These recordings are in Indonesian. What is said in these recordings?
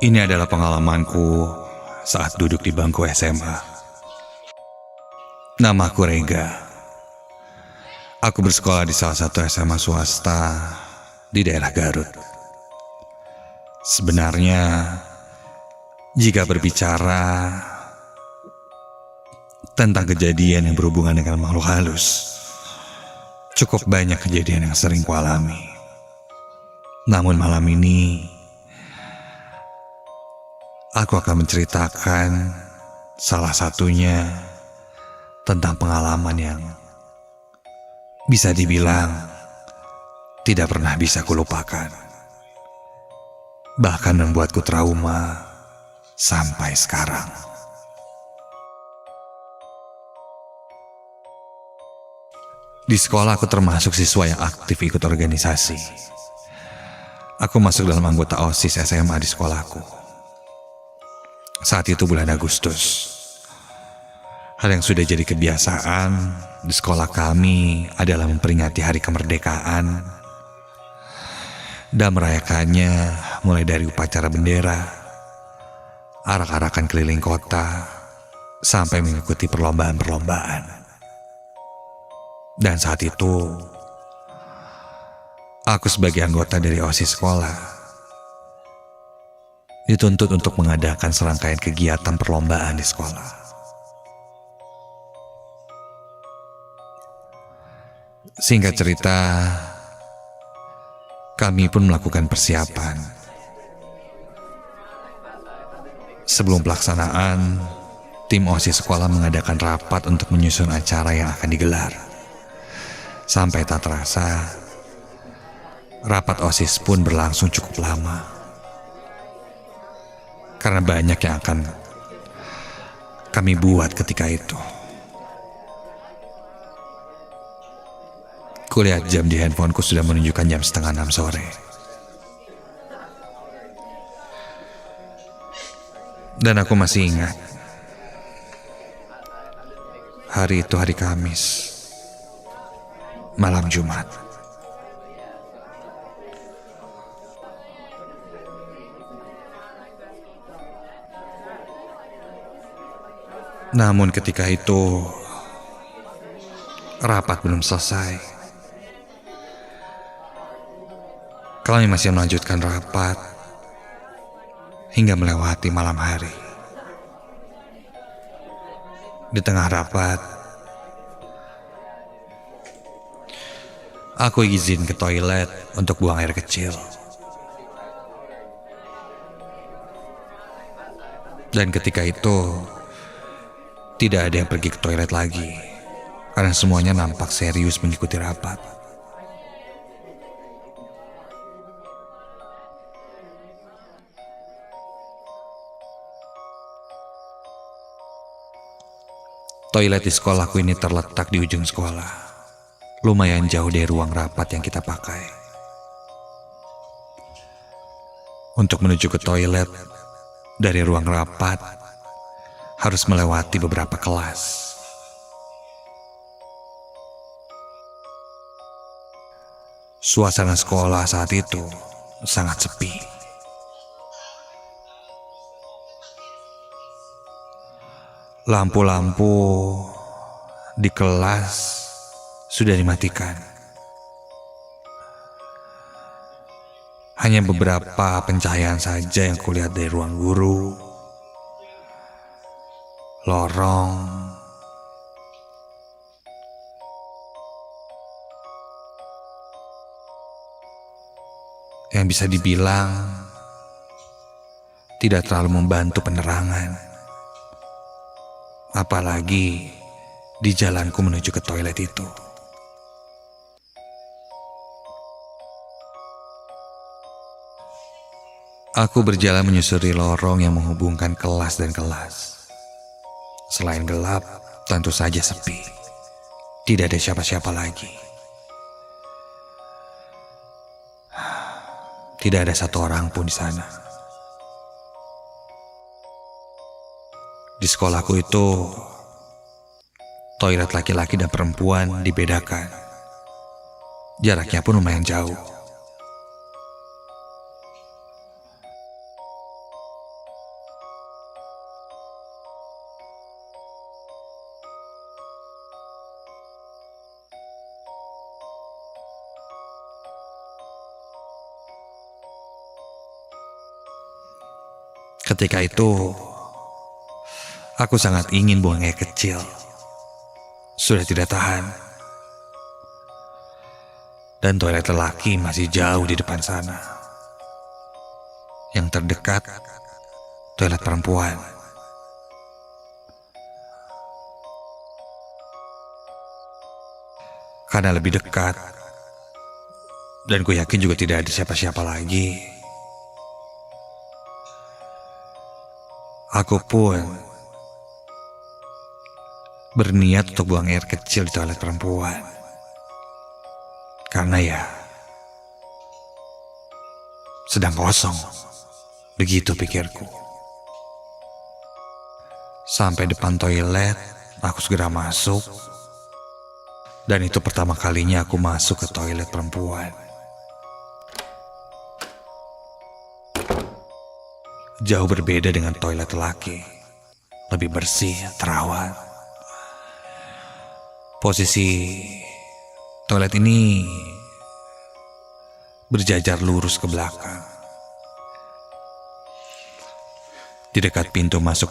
Ini adalah pengalamanku saat duduk di bangku SMA. Namaku Rega. Aku bersekolah di salah satu SMA swasta di daerah Garut. Sebenarnya, jika berbicara tentang kejadian yang berhubungan dengan makhluk halus, cukup banyak kejadian yang sering kualami. Namun malam ini, aku akan menceritakan salah satunya tentang pengalaman yang bisa dibilang tidak pernah bisa kulupakan. Bahkan membuatku trauma sampai sekarang. Di sekolah aku termasuk siswa yang aktif ikut organisasi. Aku masuk dalam anggota OSIS SMA di sekolahku. Saat itu bulan Agustus. Hal yang sudah jadi kebiasaan di sekolah kami adalah memperingati hari kemerdekaan dan merayakannya mulai dari upacara bendera, arak-arakan keliling kota, sampai mengikuti perlombaan-perlombaan. Dan saat itu, aku sebagai anggota dari OSIS sekolah dituntut untuk mengadakan serangkaian kegiatan perlombaan di sekolah. Singkat cerita, kami pun melakukan persiapan. Sebelum pelaksanaan, tim OSIS sekolah mengadakan rapat untuk menyusun acara yang akan digelar. Sampai tak terasa, rapat OSIS pun berlangsung cukup lama. Karena banyak yang akan kami buat ketika itu. Kulihat jam di handphoneku sudah menunjukkan jam 5:30 sore. Dan aku masih ingat, hari itu hari Kamis, malam Jumat. Namun ketika itu, rapat belum selesai. Kami masih melanjutkan rapat hingga melewati malam hari. Di tengah rapat, aku izin ke toilet untuk buang air kecil. Dan ketika itu, tidak ada yang pergi ke toilet lagi, karena semuanya nampak serius mengikuti rapat. Toilet di sekolahku ini terletak di ujung sekolah, lumayan jauh dari ruang rapat yang kita pakai. Untuk menuju ke toilet dari ruang rapat, harus melewati beberapa kelas. Suasana sekolah saat itu sangat sepi. Lampu-lampu di kelas sudah dimatikan. Hanya beberapa pencahayaan saja yang kulihat dari ruang guru, lorong, yang bisa dibilang tidak terlalu membantu penerangan. Apalagi di jalanku menuju ke toilet itu. Aku berjalan menyusuri lorong yang menghubungkan kelas dan kelas. Selain gelap, tentu saja sepi. Tidak ada siapa-siapa lagi. Tidak ada satu orang pun di sana. Di sekolahku itu, toilet laki-laki dan perempuan dibedakan. Jaraknya pun lumayan jauh. Ketika itu, aku sangat ingin buang air kecil. Sudah tidak tahan. Dan toilet lelaki masih jauh di depan sana. Yang terdekat, toilet perempuan. Karena lebih dekat, dan ku yakin juga tidak ada siapa-siapa lagi, aku pun berniat untuk buang air kecil di toilet perempuan. Karena ya, sedang kosong. Begitu pikirku. Sampai depan toilet, aku segera masuk. Dan itu pertama kalinya aku masuk ke toilet perempuan. Jauh berbeda dengan toilet laki. Lebih bersih, terawat. Posisi toilet ini berjajar lurus ke belakang. Di dekat pintu masuk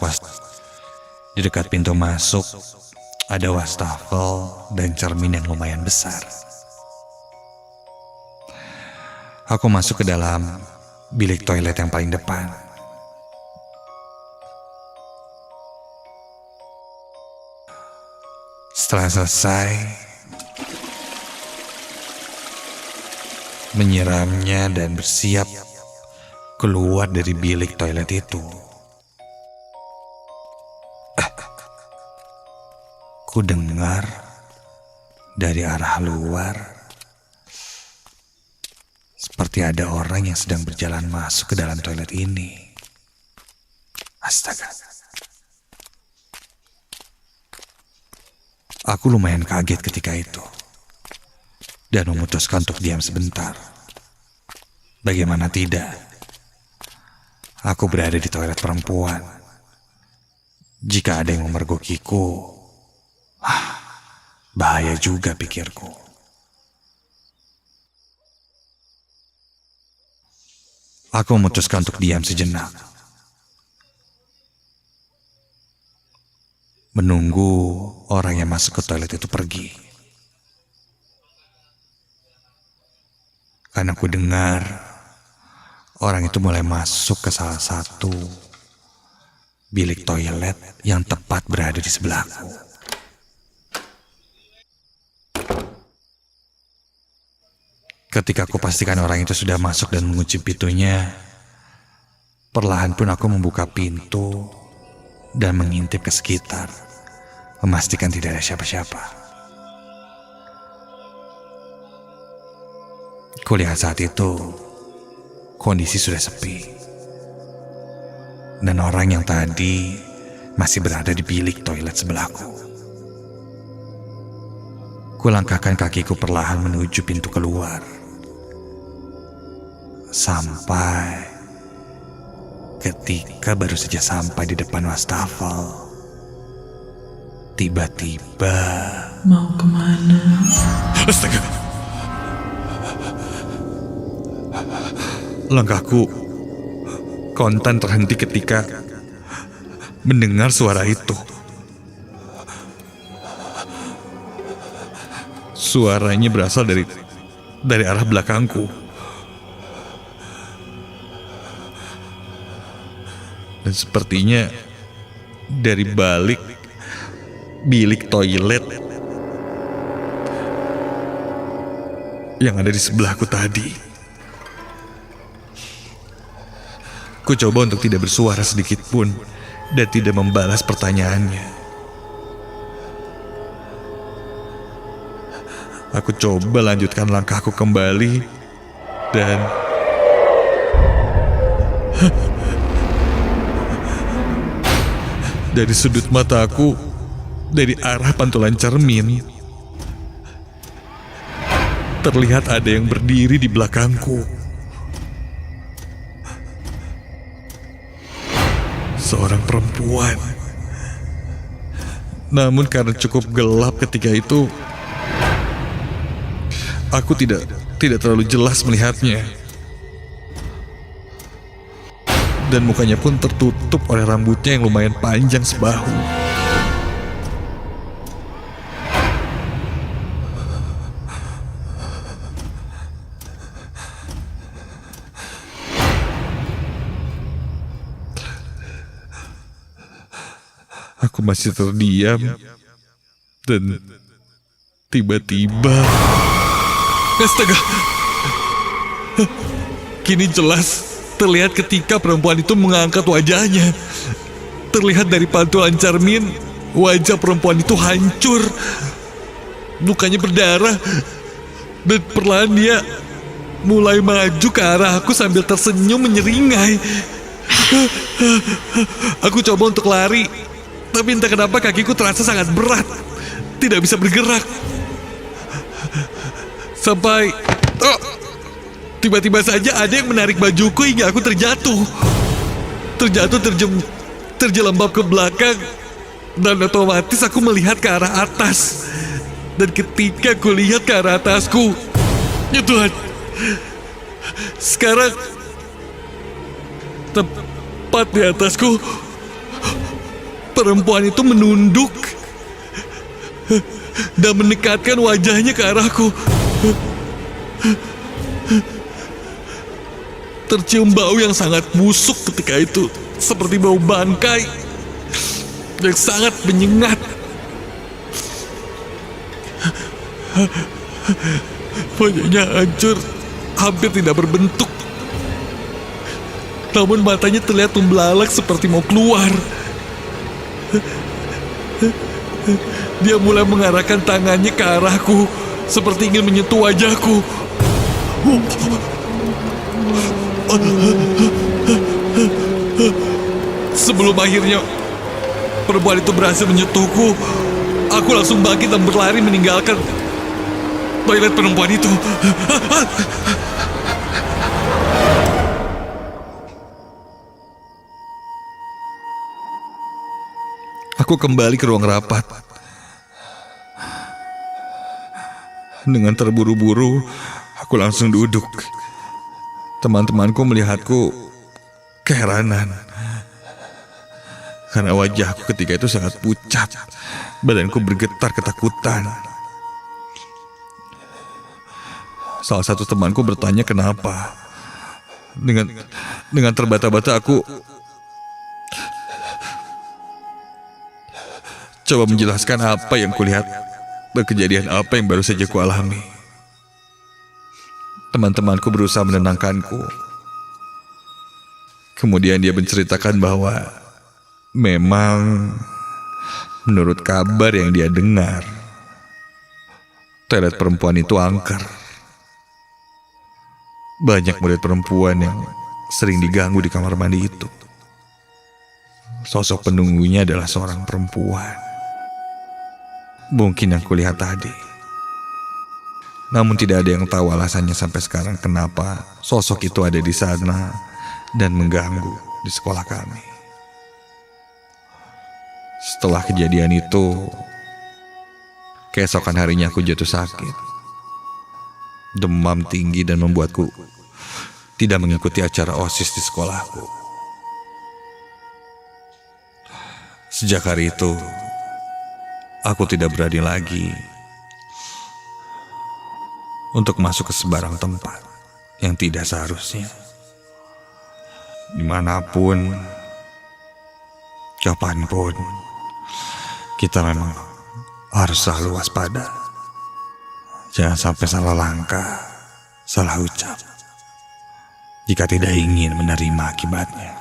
ada wastafel dan cermin yang lumayan besar. Aku masuk ke dalam bilik toilet yang paling depan. Setelah selesai menyiramnya dan bersiap keluar dari bilik toilet itu, ku dengar dari arah luar seperti ada orang yang sedang berjalan masuk ke dalam toilet ini. Astaga. Aku lumayan kaget ketika itu dan memutuskan untuk diam sebentar. Bagaimana tidak? Aku berada di toilet perempuan. Jika ada yang memergokiku, bahaya juga pikirku. Aku memutuskan untuk diam sejenak. Menunggu orang yang masuk ke toilet itu pergi. Karena aku dengar orang itu mulai masuk ke salah satu bilik toilet yang tepat berada di sebelahku. Ketika aku pastikan orang itu sudah masuk dan mengunci pintunya, perlahan pun aku membuka pintu dan mengintip ke sekitar, memastikan tidak ada siapa-siapa. Kulihat saat itu, kondisi sudah sepi. Dan orang yang tadi masih berada di bilik toilet sebelahku. Kulangkahkan kakiku perlahan menuju pintu keluar. Sampai ketika baru saja sampai di depan wastafel, tiba-tiba... Mau kemana? Astaga! Langkahku kontan terhenti ketika mendengar suara itu. Suaranya berasal dari arah belakangku. Dan sepertinya dari balik bilik toilet yang ada di sebelahku tadi. Ku coba untuk tidak bersuara sedikit pun dan tidak membalas pertanyaannya. Aku coba lanjutkan langkahku kembali dan... dari sudut mataku, dari arah pantulan cermin, terlihat ada yang berdiri di belakangku. Seorang perempuan. Namun karena cukup gelap ketika itu, aku tidak terlalu jelas melihatnya. dan mukanya pun tertutup oleh rambutnya yang lumayan panjang sebahu. Aku masih terdiam dan tiba-tiba, astaga, kini jelas terlihat ketika perempuan itu mengangkat wajahnya. Terlihat dari pantulan cermin, wajah perempuan itu hancur, mukanya berdarah, dan perlahan dia mulai maju ke arah aku sambil tersenyum menyeringai. Aku coba untuk lari, tapi entah kenapa kakiku terasa sangat berat, tidak bisa bergerak. Sampai tiba-tiba saja ada yang menarik bajuku hingga aku terjatuh. Terjelembab ke belakang, dan otomatis aku melihat ke arah atas. Dan ketika aku lihat ke arah atasku, ya Tuhan, sekarang tepat di atasku, perempuan itu menunduk dan mendekatkan wajahnya ke arahku. Tercium bau yang sangat busuk ketika itu, seperti bau bangkai yang sangat menyengat. Wajahnya hancur, hampir tidak berbentuk, namun matanya terlihat membelalak seperti mau keluar. Dia mulai mengarahkan tangannya ke arahku, seperti ingin menyentuh wajahku. Sebelum akhirnya perempuan itu berhasil menyentuhku, aku langsung bangkit dan berlari meninggalkan toilet perempuan itu. Aku kembali ke ruang rapat. Dengan terburu-buru, aku langsung duduk. Teman-temanku melihatku keheranan, karena wajahku ketika itu sangat pucat. Badanku bergetar ketakutan. Salah satu temanku bertanya kenapa. Dengan terbata-bata aku coba menjelaskan apa yang kulihat dan kejadian apa yang baru saja kualami. Teman-temanku berusaha menenangkanku. Kemudian dia menceritakan bahwa memang menurut kabar yang dia dengar, toilet perempuan itu angker. Banyak murid perempuan yang sering diganggu di kamar mandi itu. Sosok penunggunya adalah seorang perempuan. Mungkin yang kulihat tadi. Namun tidak ada yang tahu alasannya sampai sekarang kenapa sosok itu ada di sana dan mengganggu di sekolah kami. Setelah kejadian itu, keesokan harinya aku jatuh sakit. Demam tinggi dan membuatku tidak mengikuti acara OSIS di sekolahku. Sejak hari itu, aku tidak berani lagi untuk masuk ke sebarang tempat yang tidak seharusnya. Dimanapun, kapanpun, kita memang harus selalu waspada. Jangan sampai salah langkah, salah ucap, jika tidak ingin menerima akibatnya.